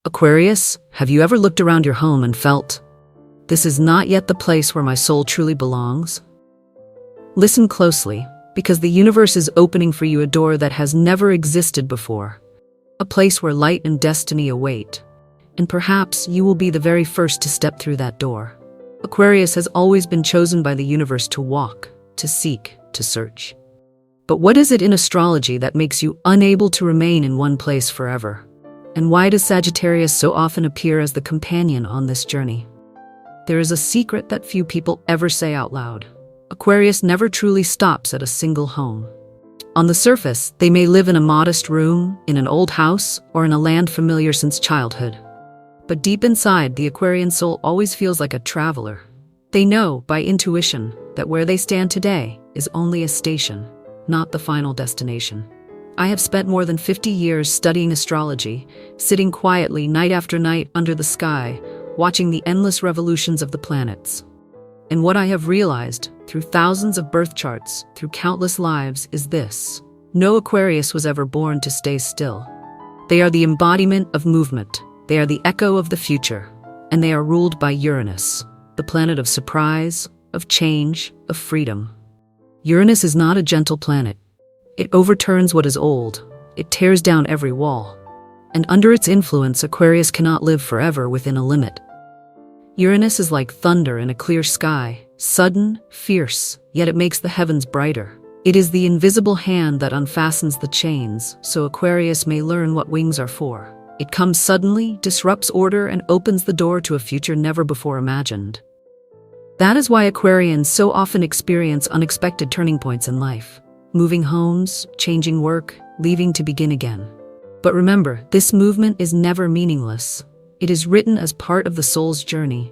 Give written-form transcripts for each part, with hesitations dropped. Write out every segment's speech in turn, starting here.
Aquarius, have you ever looked around your home and felt, this is not yet the place where my soul truly belongs? Listen closely, because the universe is opening for you a door that has never existed before. A place where light and destiny await. And perhaps you will be the very first to step through that door. Aquarius has always been chosen by the universe to walk, to seek, to search. But what is it in astrology that makes you unable to remain in one place forever? And why does Sagittarius so often appear as the companion on this journey? There is a secret that few people ever say out loud. Aquarius never truly stops at a single home. On the surface, they may live in a modest room, in an old house, or in a land familiar since childhood. But deep inside, the Aquarian soul always feels like a traveler. They know, by intuition, that where they stand today is only a station, not the final destination. I have spent more than 50 years studying astrology, sitting quietly night after night under the sky, watching the endless revolutions of the planets. And what I have realized, through thousands of birth charts, through countless lives, is this. No Aquarius was ever born to stay still. They are the embodiment of movement. They are the echo of the future. And they are ruled by Uranus, the planet of surprise, of change, of freedom. Uranus is not a gentle planet. It overturns what is old. It tears down every wall. And under its influence, Aquarius cannot live forever within a limit. Uranus is like thunder in a clear sky, sudden, fierce, yet it makes the heavens brighter. It is the invisible hand that unfastens the chains, so Aquarius may learn what wings are for. It comes suddenly, disrupts order, and opens the door to a future never before imagined. That is why Aquarians so often experience unexpected turning points in life. Moving homes, changing work, leaving to begin again. But remember, this movement is never meaningless. It is written as part of the soul's journey.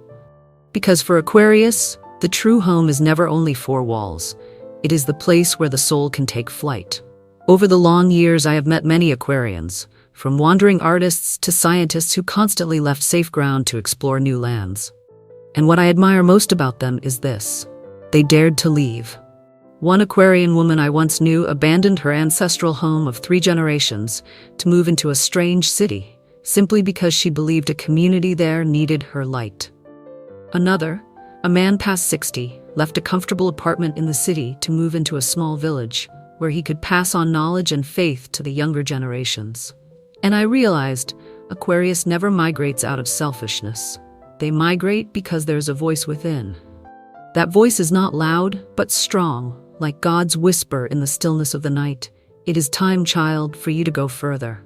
Because for Aquarius, the true home is never only four walls. It is the place where the soul can take flight. Over the long years, I have met many Aquarians, from wandering artists to scientists who constantly left safe ground to explore new lands. And what I admire most about them is this. They dared to leave. One Aquarian woman I once knew abandoned her ancestral home of 3 generations to move into a strange city, simply because she believed a community there needed her light. Another, a man past 60, left a comfortable apartment in the city to move into a small village where he could pass on knowledge and faith to the younger generations. And I realized Aquarius never migrates out of selfishness. They migrate because there's a voice within. That voice is not loud, but strong, like God's whisper in the stillness of the night. It is time, child, for you to go further.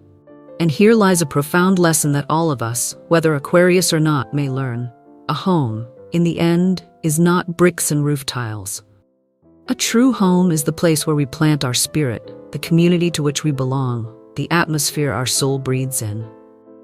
And here lies a profound lesson that all of us, whether Aquarius or not, may learn. A home, in the end, is not bricks and roof tiles. A true home is the place where we plant our spirit, the community to which we belong, the atmosphere our soul breathes in.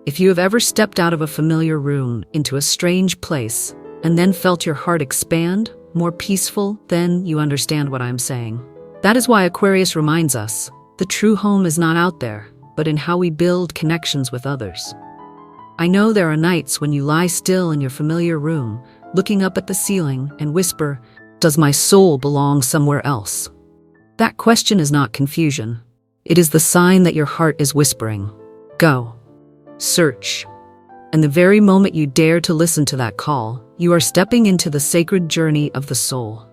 If you have ever stepped out of a familiar room into a strange place and then felt your heart expand, more peaceful, then you understand what I'm saying. That is why Aquarius reminds us, the true home is not out there, but in how we build connections with others. I know there are nights when you lie still in your familiar room, looking up at the ceiling and whisper, "Does my soul belong somewhere else?" That question is not confusion. It is the sign that your heart is whispering, "Go. Search." And the very moment you dare to listen to that call, you are stepping into the sacred journey of the soul.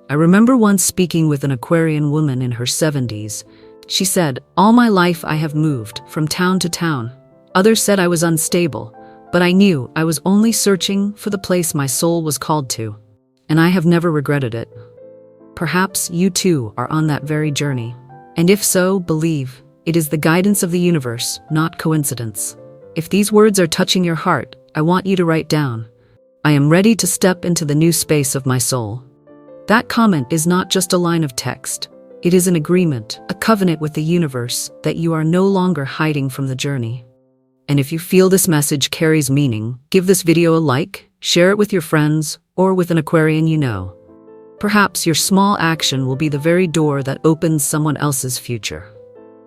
I remember once speaking with an Aquarian woman in her 70s. She said, "All my life I have moved from town to town. Others said I was unstable, but I knew I was only searching for the place my soul was called to, and I have never regretted it." Perhaps you too are on that very journey. And if so, believe, it is the guidance of the universe, not coincidence. If these words are touching your heart, I want you to write down, "I am ready to step into the new space of my soul." That comment is not just a line of text. It is an agreement, a covenant with the universe that you are no longer hiding from the journey. And if you feel this message carries meaning, give this video a like, share it with your friends, or with an Aquarian you know. Perhaps your small action will be the very door that opens someone else's future.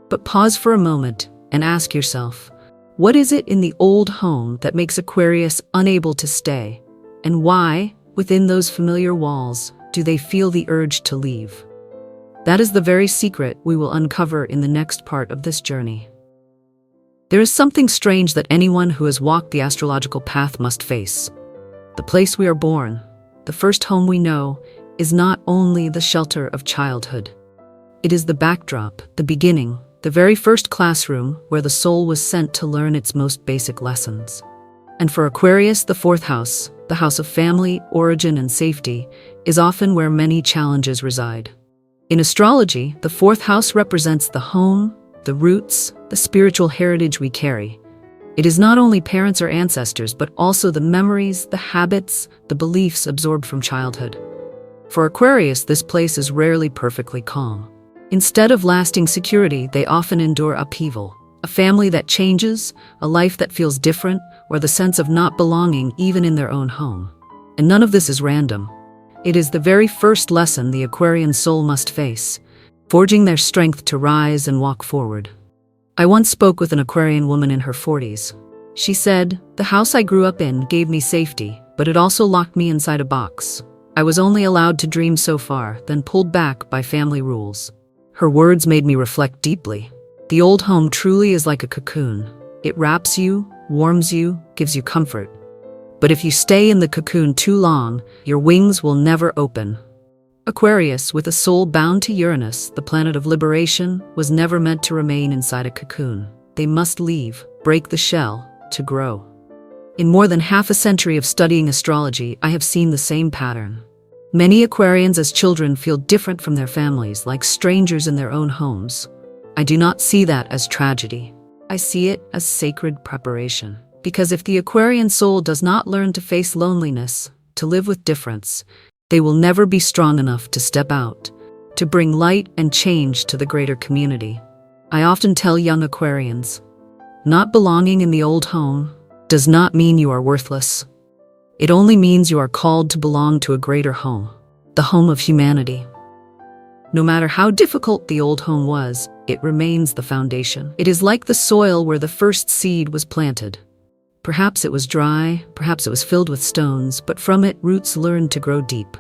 But pause for a moment and ask yourself, what is it in the old home that makes Aquarius unable to stay? And why, within those familiar walls, do they feel the urge to leave? That is the very secret we will uncover in the next part of this journey. There is something strange that anyone who has walked the astrological path must face. The place we are born, the first home we know, is not only the shelter of childhood. It is the backdrop, the beginning, the very first classroom where the soul was sent to learn its most basic lessons. And for Aquarius, the fourth house, the house of family, origin, and safety, is often where many challenges reside. In astrology, the fourth house represents the home, the roots, the spiritual heritage we carry. It is not only parents or ancestors, but also the memories, the habits, the beliefs absorbed from childhood. For Aquarius, this place is rarely perfectly calm. Instead of lasting security, they often endure upheaval. A family that changes, a life that feels different, or the sense of not belonging even in their own home. And none of this is random. It is the very first lesson the Aquarian soul must face, forging their strength to rise and walk forward. I once spoke with an Aquarian woman in her 40s. She said, "The house I grew up in gave me safety, but it also locked me inside a box. I was only allowed to dream so far, then pulled back by family rules." Her words made me reflect deeply. The old home truly is like a cocoon. It wraps you, warms you, gives you comfort. But if you stay in the cocoon too long, your wings will never open. Aquarius, with a soul bound to Uranus, the planet of liberation, was never meant to remain inside a cocoon. They must leave, break the shell, to grow. In more than half a century of studying astrology, I have seen the same pattern. Many Aquarians as children feel different from their families, like strangers in their own homes. I do not see that as tragedy. I see it as sacred preparation. Because if the Aquarian soul does not learn to face loneliness, to live with difference, they will never be strong enough to step out, to bring light and change to the greater community. I often tell young Aquarians, not belonging in the old home does not mean you are worthless. It only means you are called to belong to a greater home, the home of humanity. No matter how difficult the old home was, it remains the foundation. It is like the soil where the first seed was planted. Perhaps it was dry, perhaps it was filled with stones, but from it roots learned to grow deep.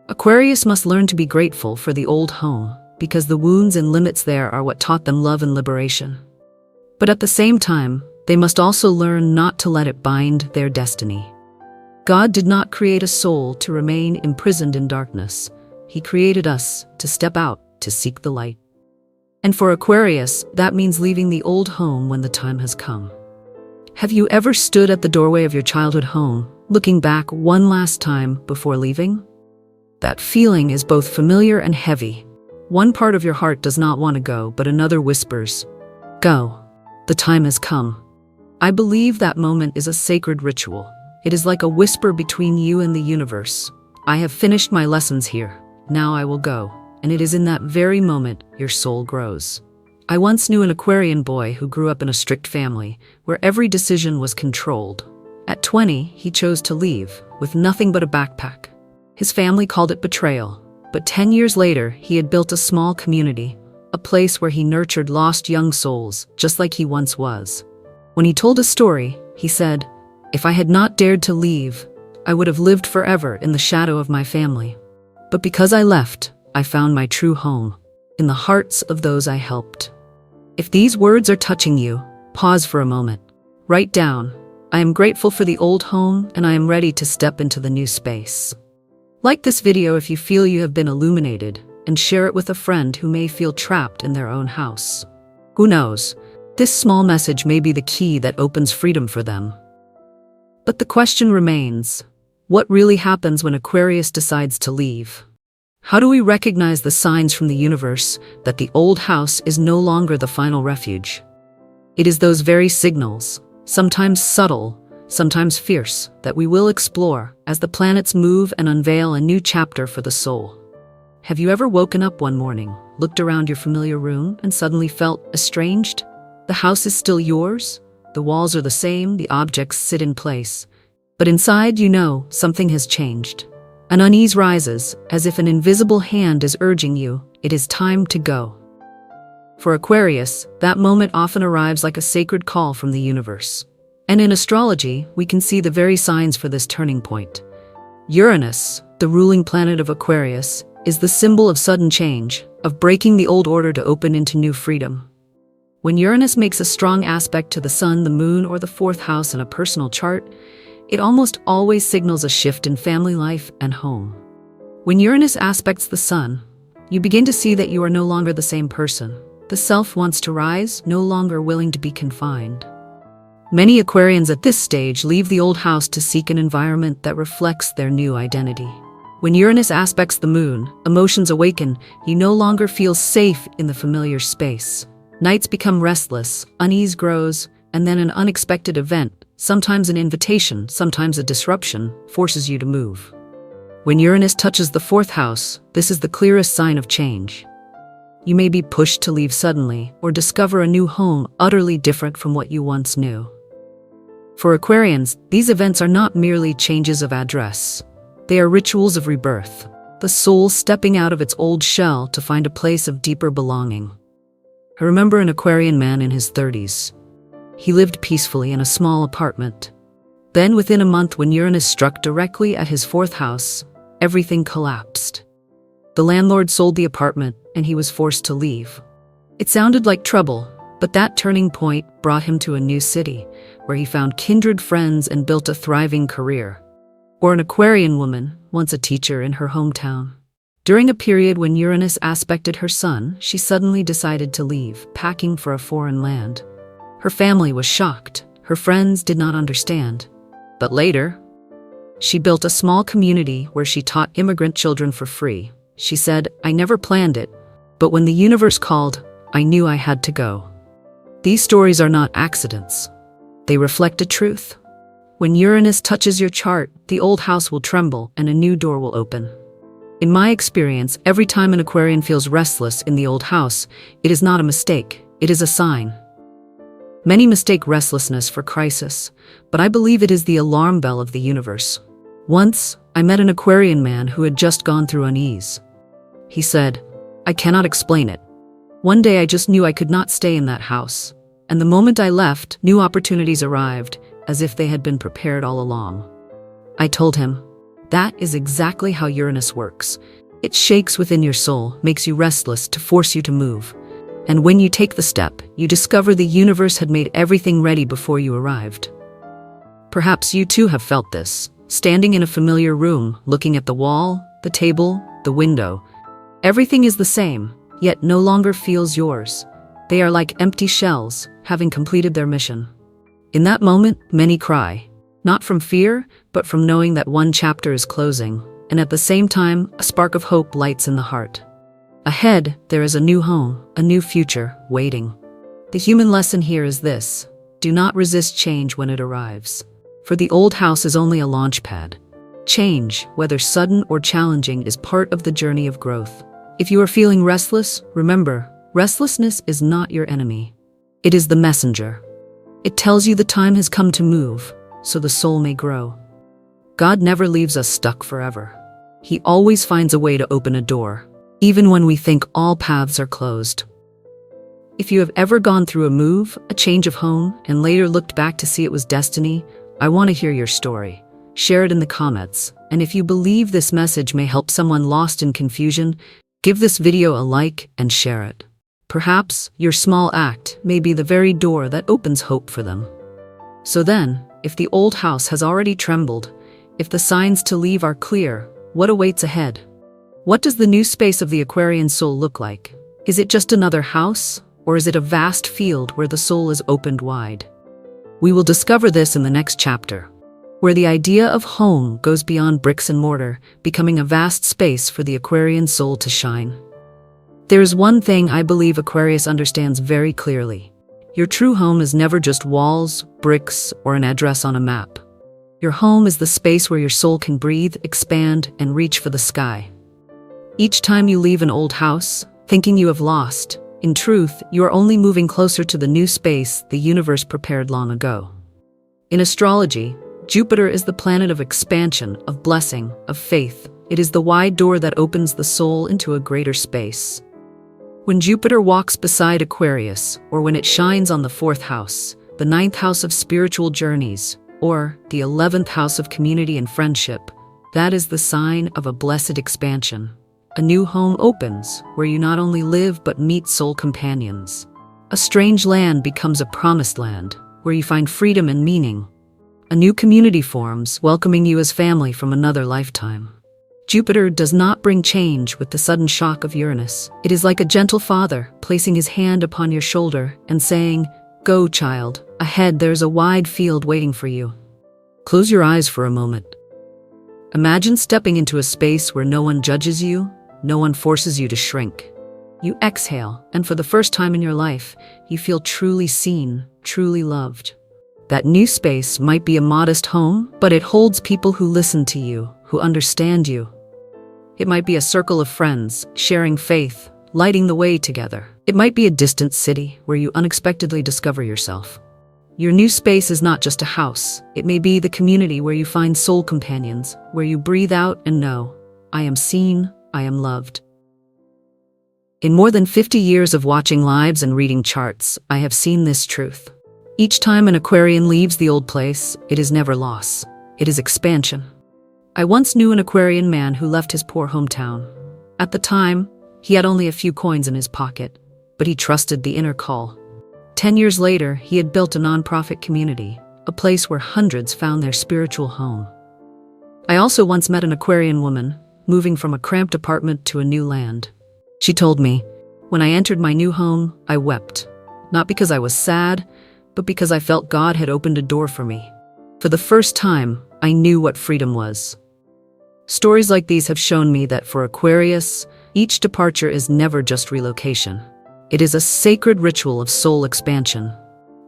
Aquarius must learn to be grateful for the old home, because the wounds and limits there are what taught them love and liberation. But at the same time, they must also learn not to let it bind their destiny. God did not create a soul to remain imprisoned in darkness. He created us to step out, to seek the light. And for Aquarius, that means leaving the old home when the time has come. Have you ever stood at the doorway of your childhood home, looking back one last time before leaving? That feeling is both familiar and heavy. One part of your heart does not want to go, but another whispers, "Go. The time has come." I believe that moment is a sacred ritual. It is like a whisper between you and the universe. I have finished my lessons here. Now I will go. And it is in that very moment your soul grows. I once knew an Aquarian boy who grew up in a strict family, where every decision was controlled. At 20, he chose to leave, with nothing but a backpack. His family called it betrayal, but 10 years later, he had built a small community, a place where he nurtured lost young souls, just like he once was. When he told a story, he said, "If I had not dared to leave, I would have lived forever in the shadow of my family. But because I left, I found my true home, in the hearts of those I helped." If these words are touching you, pause for a moment. Write down, "I am grateful for the old home and I am ready to step into the new space." Like this video if you feel you have been illuminated, and share it with a friend who may feel trapped in their own house. Who knows? This small message may be the key that opens freedom for them. But the question remains, what really happens when Aquarius decides to leave? How do we recognize the signs from the universe that the old house is no longer the final refuge? It is those very signals, sometimes subtle, sometimes fierce, that we will explore as the planets move and unveil a new chapter for the soul. Have you ever woken up one morning, looked around your familiar room, and suddenly felt estranged? The house is still yours, the walls are the same, the objects sit in place. But inside, you know, something has changed. An unease rises, as if an invisible hand is urging you, it is time to go. For Aquarius, that moment often arrives like a sacred call from the universe. And in astrology, we can see the very signs for this turning point. Uranus, the ruling planet of Aquarius, is the symbol of sudden change, of breaking the old order to open into new freedom. When Uranus makes a strong aspect to the Sun, the Moon, or the fourth house in a personal chart, it almost always signals a shift in family life and home. When Uranus aspects the Sun, you begin to see that you are no longer the same person. The self wants to rise, no longer willing to be confined. Many Aquarians at this stage leave the old house to seek an environment that reflects their new identity. When Uranus aspects the Moon, emotions awaken. You no longer feel safe in the familiar space. Nights become restless, unease grows, and then an unexpected event, sometimes an invitation, sometimes a disruption, forces you to move. When Uranus touches the fourth house, this is the clearest sign of change. You may be pushed to leave suddenly or discover a new home utterly different from what you once knew. For Aquarians, these events are not merely changes of address. They are rituals of rebirth, the soul stepping out of its old shell to find a place of deeper belonging. I remember an Aquarian man in his 30s. He lived peacefully in a small apartment. Then within a month, when Uranus struck directly at his fourth house, everything collapsed. The landlord sold the apartment and he was forced to leave. It sounded like trouble, but that turning point brought him to a new city, where he found kindred friends and built a thriving career. Or an Aquarian woman, once a teacher in her hometown. During a period when Uranus aspected her Sun, she suddenly decided to leave, packing for a foreign land. Her family was shocked. Her friends did not understand. But later, she built a small community where she taught immigrant children for free. She said, "I never planned it, but when the universe called, I knew I had to go." These stories are not accidents. They reflect a truth. When Uranus touches your chart, the old house will tremble and a new door will open. In my experience, every time an Aquarian feels restless in the old house, it is not a mistake, it is a sign. Many mistake restlessness for crisis, but I believe it is the alarm bell of the universe. Once, I met an Aquarian man who had just gone through unease. He said, "I cannot explain it. One day I just knew I could not stay in that house, and the moment I left, new opportunities arrived, as if they had been prepared all along." I told him, "That is exactly how Uranus works. It shakes within your soul, makes you restless to force you to move. And when you take the step, you discover the universe had made everything ready before you arrived." Perhaps you too have felt this, standing in a familiar room, looking at the wall, the table, the window. Everything is the same, yet no longer feels yours. They are like empty shells, having completed their mission. In that moment, many cry. Not from fear, but from knowing that one chapter is closing, and at the same time, a spark of hope lights in the heart. Ahead, there is a new home, a new future, waiting. The human lesson here is this: do not resist change when it arrives. For the old house is only a launch pad. Change, whether sudden or challenging, is part of the journey of growth. If you are feeling restless, remember, restlessness is not your enemy. It is the messenger. It tells you the time has come to move, so the soul may grow. God never leaves us stuck forever. He always finds a way to open a door, even when we think all paths are closed. If you have ever gone through a move, a change of home, and later looked back to see it was destiny, I want to hear your story. Share it in the comments, and if you believe this message may help someone lost in confusion, give this video a like and share it. Perhaps your small act may be the very door that opens hope for them. So then, if the old house has already trembled, if the signs to leave are clear, what awaits ahead? What does the new space of the Aquarian soul look like? Is it just another house, or is it a vast field where the soul is opened wide? We will discover this in the next chapter, where the idea of home goes beyond bricks and mortar, becoming a vast space for the Aquarian soul to shine. There is one thing I believe Aquarius understands very clearly. Your true home is never just walls, bricks, or an address on a map. Your home is the space where your soul can breathe, expand, and reach for the sky. Each time you leave an old house, thinking you have lost, in truth, you are only moving closer to the new space the universe prepared long ago. In astrology, Jupiter is the planet of expansion, of blessing, of faith. It is the wide door that opens the soul into a greater space. When Jupiter walks beside Aquarius, or when it shines on the fourth house, the ninth house of spiritual journeys, or the 11th house of community and friendship, that is the sign of a blessed expansion. A new home opens, where you not only live but meet soul companions. A strange land becomes a promised land, where you find freedom and meaning. A new community forms, welcoming you as family from another lifetime. Jupiter does not bring change with the sudden shock of Uranus. It is like a gentle father, placing his hand upon your shoulder and saying, "Go, child. Ahead there's a wide field waiting for you." Close your eyes for a moment. Imagine stepping into a space where no one judges you, no one forces you to shrink. You exhale, and for the first time in your life, you feel truly seen, truly loved. That new space might be a modest home, but it holds people who listen to you, who understand you. It might be a circle of friends, sharing faith, lighting the way together. It might be a distant city where you unexpectedly discover yourself. Your new space is not just a house. It may be the community where you find soul companions, where you breathe out and know, "I am seen, I am loved." In more than 50 years of watching lives and reading charts, I have seen this truth. Each time an Aquarian leaves the old place, it is never loss. It is expansion. I once knew an Aquarian man who left his poor hometown. At the time, he had only a few coins in his pocket, but he trusted the inner call. 10 years later, he had built a nonprofit community, a place where hundreds found their spiritual home. I also once met an Aquarian woman, moving from a cramped apartment to a new land. She told me, "When I entered my new home, I wept. Not because I was sad, but because I felt God had opened a door for me. For the first time, I knew what freedom was." Stories like these have shown me that for Aquarius, each departure is never just relocation. It is a sacred ritual of soul expansion.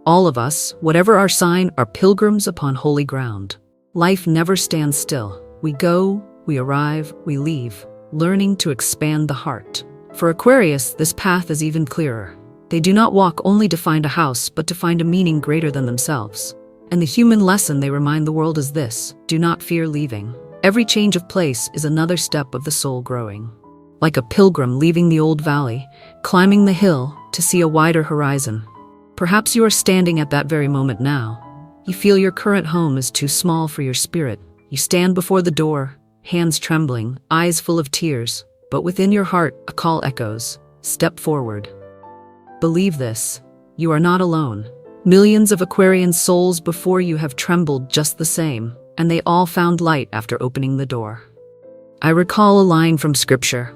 All of us, whatever our sign, are pilgrims upon holy ground. Life never stands still. We go, we arrive, we leave, learning to expand the heart. For Aquarius, this path is even clearer. They do not walk only to find a house, but to find a meaning greater than themselves. And the human lesson they remind the world is this: do not fear leaving. Every change of place is another step of the soul growing. Like a pilgrim leaving the old valley, climbing the hill to see a wider horizon. Perhaps you are standing at that very moment now. You feel your current home is too small for your spirit. You stand before the door, hands trembling, eyes full of tears, but within your heart, a call echoes: step forward. Believe this: you are not alone. Millions of Aquarian souls before you have trembled just the same, and they all found light after opening the door. I recall a line from Scripture: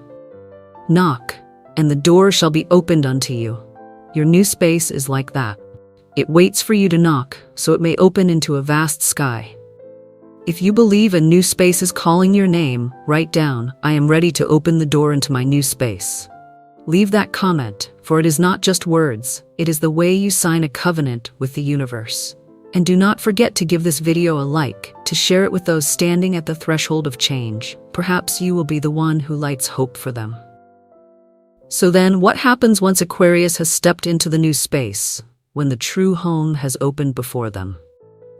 "Knock, and the door shall be opened unto you." Your new space is like that. It waits for you to knock, so it may open into a vast sky. If you believe a new space is calling your name, write down, "I am ready to open the door into my new space." Leave that comment, for it is not just words, it is the way you sign a covenant with the universe. And do not forget to give this video a like, to share it with those standing at the threshold of change. Perhaps you will be the one who lights hope for them. So then, what happens once Aquarius has stepped into the new space, when the true home has opened before them?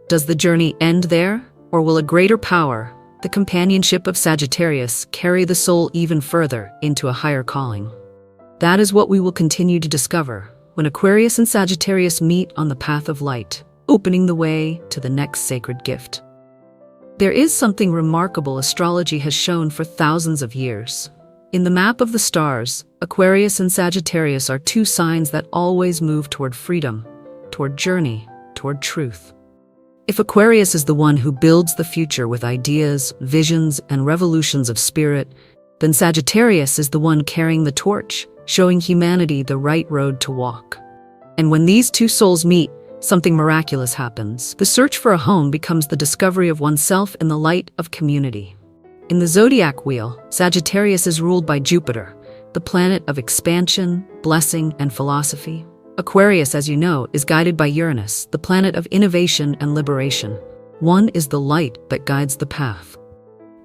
Does the journey end there, or will a greater power, the companionship of Sagittarius, carry the soul even further into a higher calling? That is what we will continue to discover when Aquarius and Sagittarius meet on the path of light, opening the way to the next sacred gift. There is something remarkable astrology has shown for thousands of years. In the map of the stars, Aquarius and Sagittarius are two signs that always move toward freedom, toward journey, toward truth. If Aquarius is the one who builds the future with ideas, visions, and revolutions of spirit, then Sagittarius is the one carrying the torch, showing humanity the right road to walk. And when these two souls meet, something miraculous happens. The search for a home becomes the discovery of oneself in the light of community. In the zodiac wheel, Sagittarius is ruled by Jupiter, the planet of expansion, blessing, and philosophy. Aquarius, as you know, is guided by Uranus, the planet of innovation and liberation. One is the light that guides the path.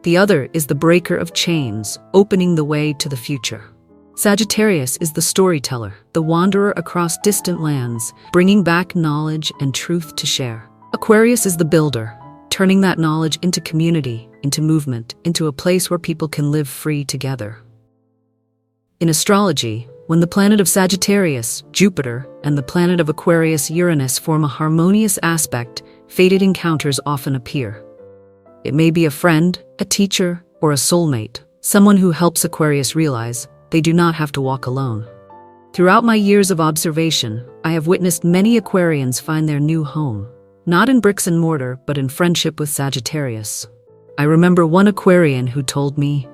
The other is the breaker of chains, opening the way to the future. Sagittarius is the storyteller, the wanderer across distant lands, bringing back knowledge and truth to share. Aquarius is the builder, turning that knowledge into community, into movement, into a place where people can live free together. In astrology, when the planet of Sagittarius, Jupiter, and the planet of Aquarius, Uranus, form a harmonious aspect, fated encounters often appear. It may be a friend, a teacher, or a soulmate, someone who helps Aquarius realize they do not have to walk alone. Throughout my years of observation, I have witnessed many Aquarians find their new home, not in bricks and mortar, but in friendship with Sagittarius. I remember one Aquarian who told me,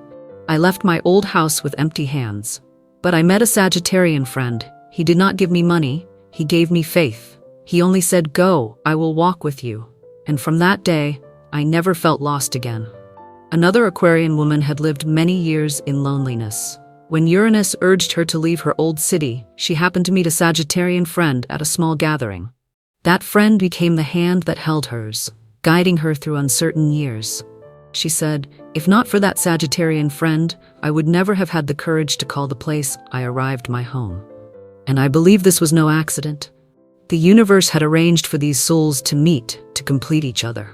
"I left my old house with empty hands, but I met a Sagittarian friend. He did not give me money, he gave me faith. He only said, 'Go, I will walk with you.' And from that day, I never felt lost again." Another Aquarian woman had lived many years in loneliness. When Uranus urged her to leave her old city, she happened to meet a Sagittarian friend at a small gathering. That friend became the hand that held hers, guiding her through uncertain years. She said, "If not for that Sagittarian friend, I would never have had the courage to call the place I arrived my home." And I believe this was no accident. The universe had arranged for these souls to meet, to complete each other.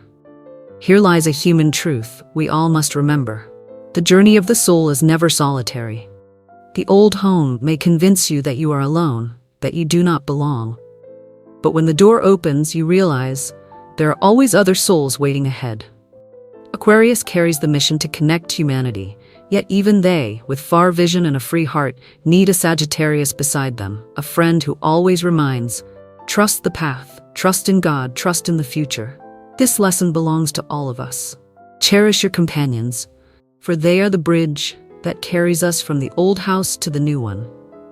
Here lies a human truth we all must remember. The journey of the soul is never solitary. The old home may convince you that you are alone, that you do not belong. But when the door opens, you realize there are always other souls waiting ahead. Aquarius carries the mission to connect humanity, yet even they, with far vision and a free heart, need a Sagittarius beside them, a friend who always reminds, "Trust the path, trust in God, trust in the future." This lesson belongs to all of us. Cherish your companions, for they are the bridge that carries us from the old house to the new one.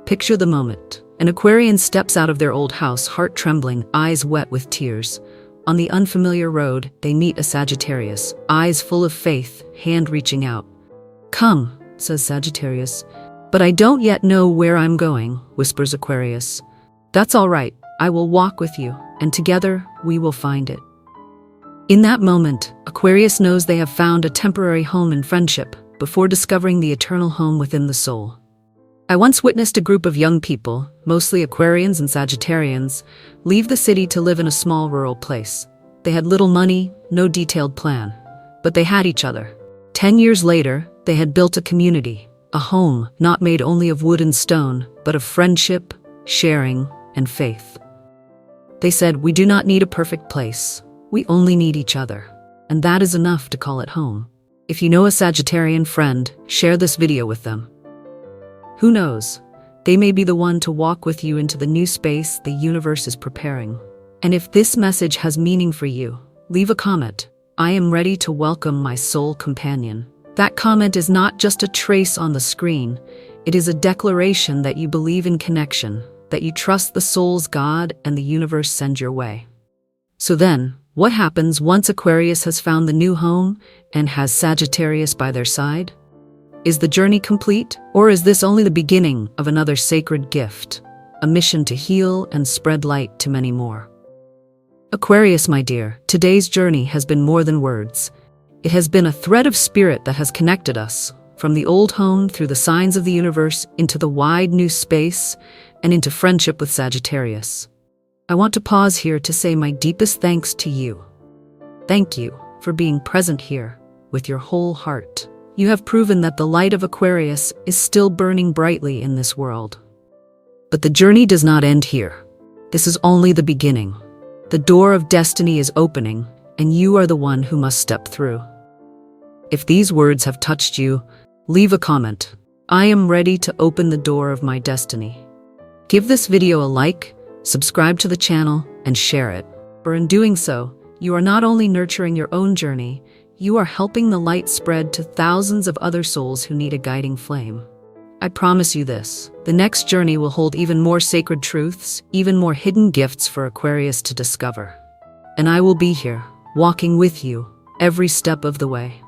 Picture the moment. An Aquarian steps out of their old house, heart trembling, eyes wet with tears. On the unfamiliar road, they meet a Sagittarius, eyes full of faith, hand reaching out. "Come," says Sagittarius. "But I don't yet know where I'm going," whispers Aquarius. "That's all right. I will walk with you, and together we will find it." In that moment, Aquarius knows they have found a temporary home in friendship before discovering the eternal home within the soul. I once witnessed a group of young people, mostly Aquarians and Sagittarians, leave the city to live in a small rural place. They had little money, no detailed plan, but they had each other. 10 years later, they had built a community, a home not made only of wood and stone, but of friendship, sharing, and faith. They said, "We do not need a perfect place. We only need each other. And that is enough to call it home." If you know a Sagittarian friend, share this video with them. Who knows? They may be the one to walk with you into the new space the universe is preparing. And if this message has meaning for you, leave a comment. I am ready to welcome my soul companion. That comment is not just a trace on the screen. It is a declaration that you believe in connection, that you trust the soul's God and the universe send your way. So then, what happens once Aquarius has found the new home and has Sagittarius by their side? Is the journey complete, or is this only the beginning of another sacred gift, a mission to heal and spread light to many more? Aquarius, my dear, today's journey has been more than words. It has been a thread of spirit that has connected us, from the old home through the signs of the universe into the wide new space and into friendship with Sagittarius. I want to pause here to say my deepest thanks to you. Thank you for being present here with your whole heart. You have proven that the light of Aquarius is still burning brightly in this world. But the journey does not end here. This is only the beginning. The door of destiny is opening, and you are the one who must step through. If these words have touched you, leave a comment. I am ready to open the door of my destiny. Give this video a like, subscribe to the channel, and share it. For in doing so, you are not only nurturing your own journey, you are helping the light spread to thousands of other souls who need a guiding flame. I promise you this, the next journey will hold even more sacred truths, even more hidden gifts for Aquarius to discover. And I will be here, walking with you, every step of the way.